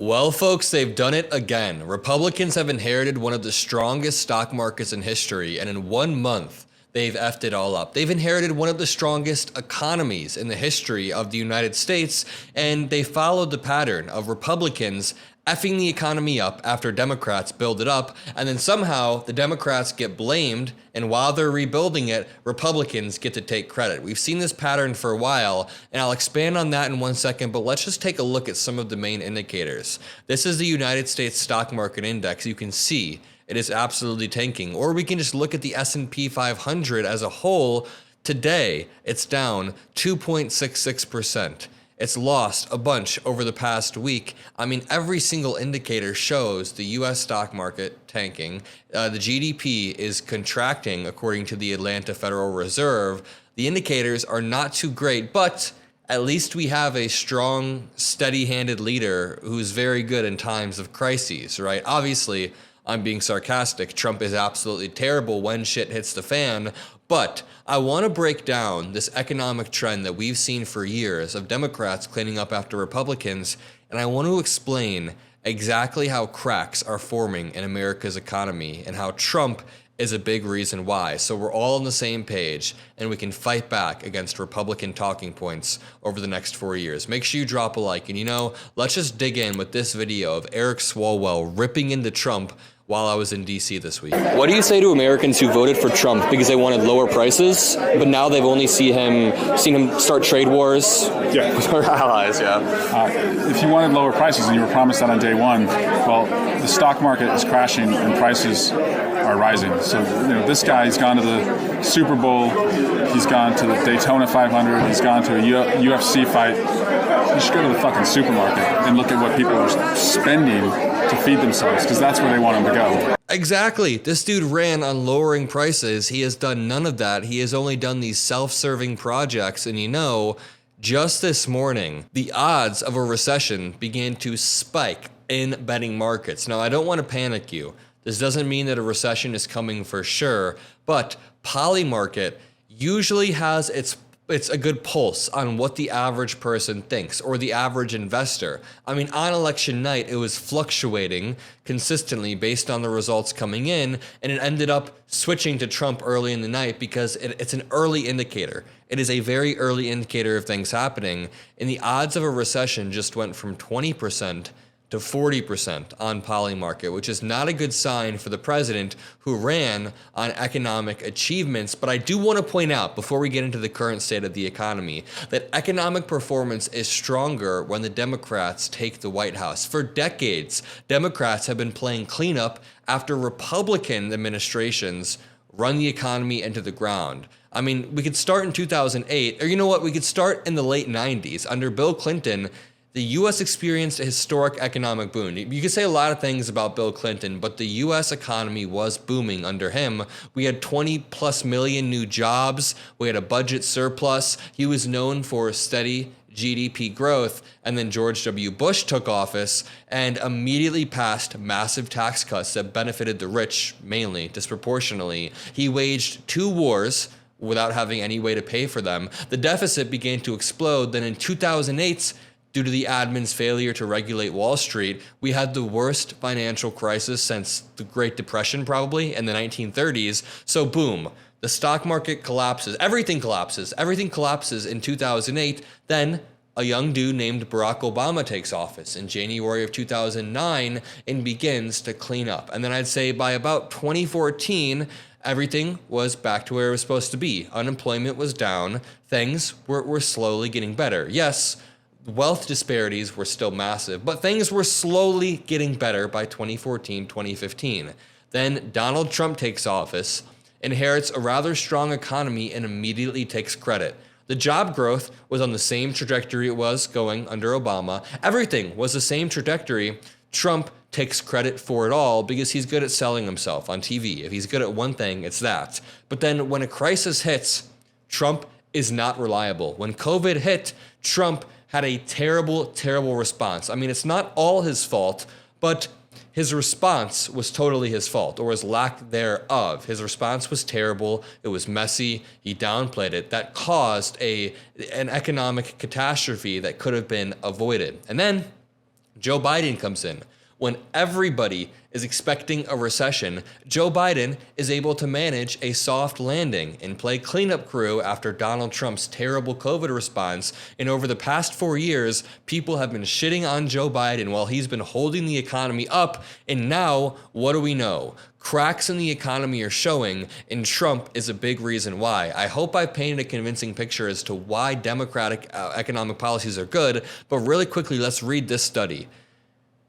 Well, folks, they've done it again. Republicans have inherited one of the strongest stock markets in history, and in 1 month, they've effed it all up. They've inherited one of the strongest economies in the history of the United States, and they followed the pattern of Republicans effing the economy up after Democrats build it up, and then somehow the Democrats get blamed, and while they're rebuilding it, Republicans get to take credit. We've seen this pattern for a while, and I'll expand on that in 1 second, but let's just take a look at some of the main indicators. This is the United States Stock Market Index. You can see it is absolutely tanking. Or we can just look at the S&P 500 as a whole. Today, it's down 2.66%. It's lost a bunch over the past week. I mean, every single indicator shows the U.S. stock market tanking. The GDP is contracting, according to the Atlanta Federal Reserve. The indicators are not too great, but at least we have a strong, steady-handed leader who's very good in times of crises, right? Obviously, I'm being sarcastic. Trump is absolutely terrible when shit hits the fan. But I want to break down this economic trend that we've seen for years of Democrats cleaning up after Republicans, and I want to explain exactly how cracks are forming in America's economy and how Trump is a big reason why. So we're all on the same page and we can fight back against Republican talking points over the next 4 years. Make sure you drop a like, and let's just dig in with this video of Eric Swalwell ripping into Trump while I was in DC this week. What do you say to Americans who voted for Trump because they wanted lower prices, but now they've only seen him start trade wars? Yeah. With our allies, yeah. If you wanted lower prices and you were promised that on day one, well, the stock market is crashing and prices are rising. So, this guy's gone to the Super Bowl, he's gone to the Daytona 500, he's gone to a UFC fight. You should go to the fucking supermarket and look at what people are spending to feed themselves, because that's where they want them to go. Exactly. This dude ran on lowering prices. He has done none of that. He has only done these self-serving projects. And just this morning, the odds of a recession began to spike in betting markets. Now, I don't want to panic you. This doesn't mean that a recession is coming for sure, but Polymarket usually has it's a good pulse on what the average person thinks or the average investor. I mean, on election night, it was fluctuating consistently based on the results coming in, and it ended up switching to Trump early in the night because it's an early indicator. It is a very early indicator of things happening, and the odds of a recession just went from 20% to 40% on Polymarket, which is not a good sign for the president who ran on economic achievements. But I do want to point out, before we get into the current state of the economy, that economic performance is stronger when the Democrats take the White House. For decades, Democrats have been playing cleanup after Republican administrations run the economy into the ground. I mean, we could start in 2008, or we could start in the late 90s. Under Bill Clinton, the U.S. experienced a historic economic boom. You could say a lot of things about Bill Clinton, but the U.S. economy was booming under him. We had 20 plus million new jobs. We had a budget surplus. He was known for steady GDP growth. And then George W. Bush took office and immediately passed massive tax cuts that benefited the rich, mainly, disproportionately. He waged 2 wars without having any way to pay for them. The deficit began to explode. Then in 2008, due to the admin's failure to regulate Wall Street, we had the worst financial crisis since the Great Depression, probably, in the 1930s. So boom, the stock market collapses. Everything collapses. Everything collapses in 2008. Then a young dude named Barack Obama takes office in January of 2009 and begins to clean up. And then I'd say by about 2014, everything was back to where it was supposed to be. Unemployment was down. Things were slowly getting better. Yes, wealth disparities were still massive, but things were slowly getting better by 2014, 2015. Then Donald Trump takes office, inherits a rather strong economy, and immediately takes credit. The job growth was on the same trajectory it was going under Obama. Everything was the same trajectory. Trump takes credit for it all because he's good at selling himself on TV. If he's good at one thing, it's that. But then when a crisis hits, Trump is not reliable. When COVID hit, Trump had a terrible, terrible response. I mean, it's not all his fault, but his response was totally his fault, or his lack thereof. His response was terrible. It was messy. He downplayed it. That caused an economic catastrophe that could have been avoided. And then Joe Biden comes in. When everybody is expecting a recession, Joe Biden is able to manage a soft landing and play cleanup crew after Donald Trump's terrible COVID response. And over the past 4 years, people have been shitting on Joe Biden while he's been holding the economy up. And now, what do we know? Cracks in the economy are showing, and Trump is a big reason why. I hope I painted a convincing picture as to why Democratic economic policies are good, but really quickly, let's read this study.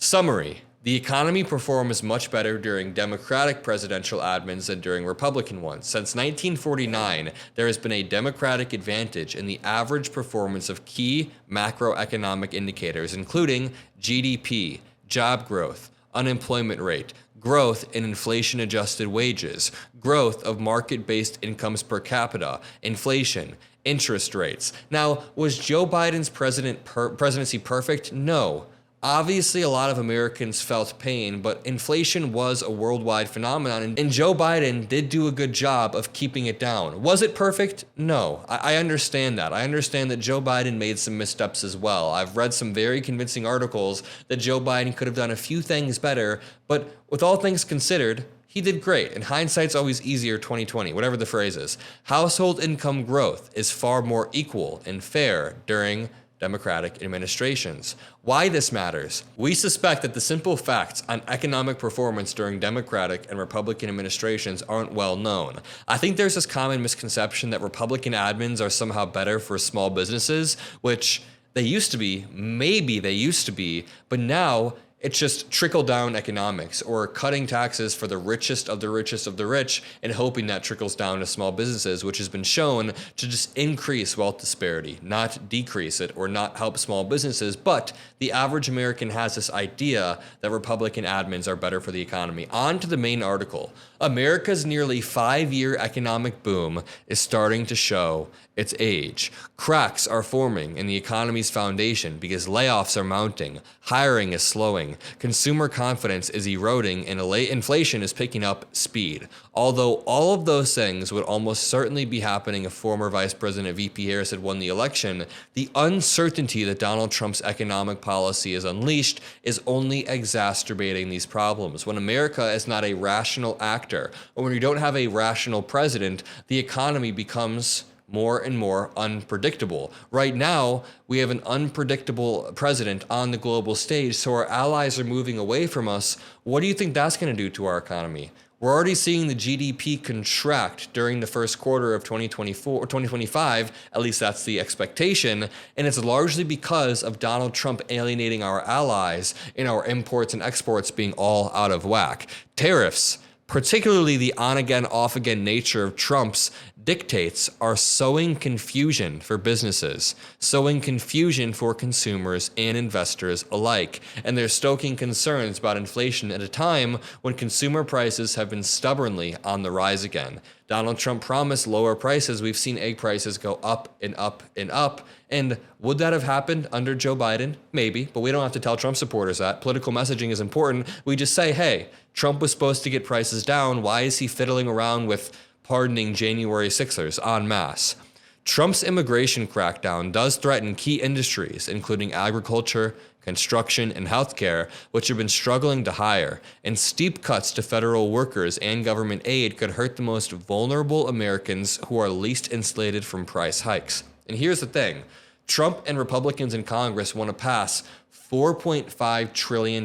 Summary. The economy performs much better during Democratic presidential admins than during Republican ones. Since 1949, there has been a Democratic advantage in the average performance of key macroeconomic indicators, including GDP, job growth, unemployment rate, growth in inflation-adjusted wages, growth of market-based incomes per capita, inflation, interest rates. Now, was Joe Biden's presidency perfect? No. Obviously, a lot of Americans felt pain, but inflation was a worldwide phenomenon, and Joe Biden did do a good job of keeping it down. Was it perfect? No. I understand that. I understand that Joe Biden made some missteps as well. I've read some very convincing articles that Joe Biden could have done a few things better, but with all things considered, he did great, and hindsight's always easier 2020, whatever the phrase is. Household income growth is far more equal and fair during Democratic administrations. Why this matters? We suspect that the simple facts on economic performance during Democratic and Republican administrations aren't well known. I think there's this common misconception that Republican admins are somehow better for small businesses, which they used to be, maybe they used to be, but now it's just trickle-down economics, or cutting taxes for the richest of the richest of the rich and hoping that trickles down to small businesses, which has been shown to just increase wealth disparity, not decrease it or not help small businesses. But the average American has this idea that Republican admins are better for the economy. On to the main article. America's nearly 5-year economic boom is starting to show its age. Cracks are forming in the economy's foundation because layoffs are mounting, hiring is slowing, consumer confidence is eroding, and inflation is picking up speed. Although all of those things would almost certainly be happening if former Vice President VP Harris had won the election, the uncertainty that Donald Trump's economic policy has unleashed is only exacerbating these problems. When America is not a rational actor, or when you don't have a rational president, the economy becomes more and more unpredictable. Right now, we have an unpredictable president on the global stage, so our allies are moving away from us. What do you think that's going to do to our economy? We're already seeing the GDP contract during the first quarter of 2024 or 2025, at least that's the expectation, and it's largely because of Donald Trump alienating our allies and our imports and exports being all out of whack. Tariffs, particularly the on-again, off-again nature of Trump's dictates, are sowing confusion for businesses, sowing confusion for consumers and investors alike, and they're stoking concerns about inflation at a time when consumer prices have been stubbornly on the rise again. Donald Trump promised lower prices. We've seen egg prices go up and up and up. And would that have happened under Joe Biden? Maybe, but we don't have to tell Trump supporters that. Political messaging is important. We just say, hey, Trump was supposed to get prices down. Why is he fiddling around with pardoning January 6ers en masse? Trump's immigration crackdown does threaten key industries, including agriculture, construction, and healthcare, which have been struggling to hire, and steep cuts to federal workers and government aid could hurt the most vulnerable Americans who are least insulated from price hikes. And here's the thing. Trump and Republicans in Congress want to pass $4.5 trillion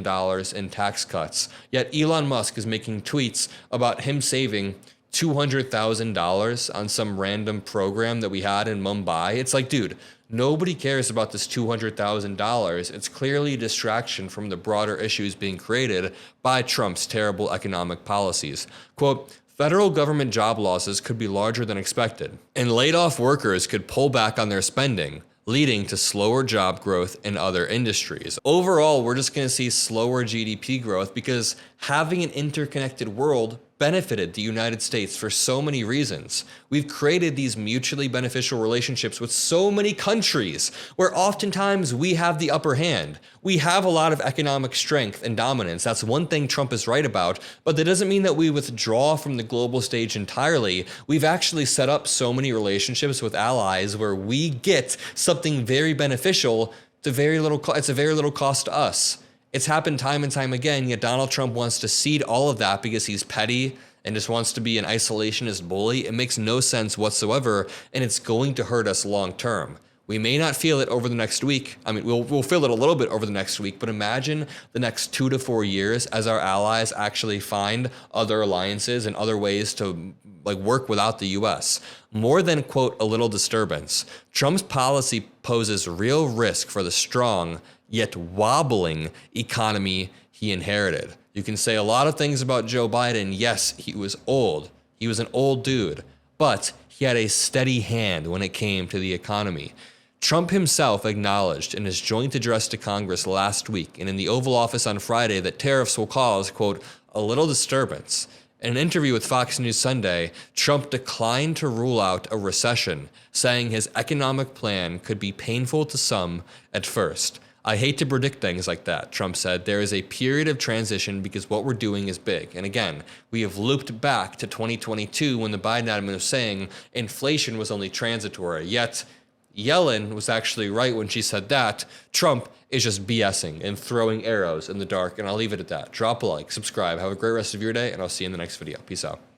in tax cuts, yet Elon Musk is making tweets about him saving $200,000 on some random program that we had in Mumbai. It's like, dude, nobody cares about this $200,000. It's clearly a distraction from the broader issues being created by Trump's terrible economic policies. Quote, federal government job losses could be larger than expected, and laid-off workers could pull back on their spending, leading to slower job growth in other industries. Overall, we're just going to see slower GDP growth because having an interconnected world benefited the United States for so many reasons. We've created these mutually beneficial relationships with so many countries where oftentimes we have the upper hand. We have a lot of economic strength and dominance. That's one thing Trump is right about, but that doesn't mean that we withdraw from the global stage entirely. We've actually set up so many relationships with allies where we get something very beneficial to very little. It's a very little cost to us. It's happened time and time again, yet Donald Trump wants to cede all of that because he's petty and just wants to be an isolationist bully. It makes no sense whatsoever, and it's going to hurt us long term. We may not feel it over the next week. I mean, we'll feel it a little bit over the next week, but imagine the next 2 to 4 years as our allies actually find other alliances and other ways to work without the US. More than, quote, a little disturbance, Trump's policy poses real risk for the strong yet wobbling economy he inherited. You can say a lot of things about Joe Biden. Yes, he was old. He was an old dude, but he had a steady hand when it came to the economy. Trump himself acknowledged in his joint address to Congress last week and in the Oval Office on Friday that tariffs will cause, quote, a little disturbance. In an interview with Fox News Sunday, Trump declined to rule out a recession, saying his economic plan could be painful to some at first. I hate to predict things like that, Trump said. There is a period of transition because what we're doing is big. And again, we have looped back to 2022 when the Biden administration was saying inflation was only transitory. Yet Yellen was actually right when she said that. Trump is just BSing and throwing arrows in the dark. And I'll leave it at that. Drop a like, subscribe, have a great rest of your day, and I'll see you in the next video. Peace out.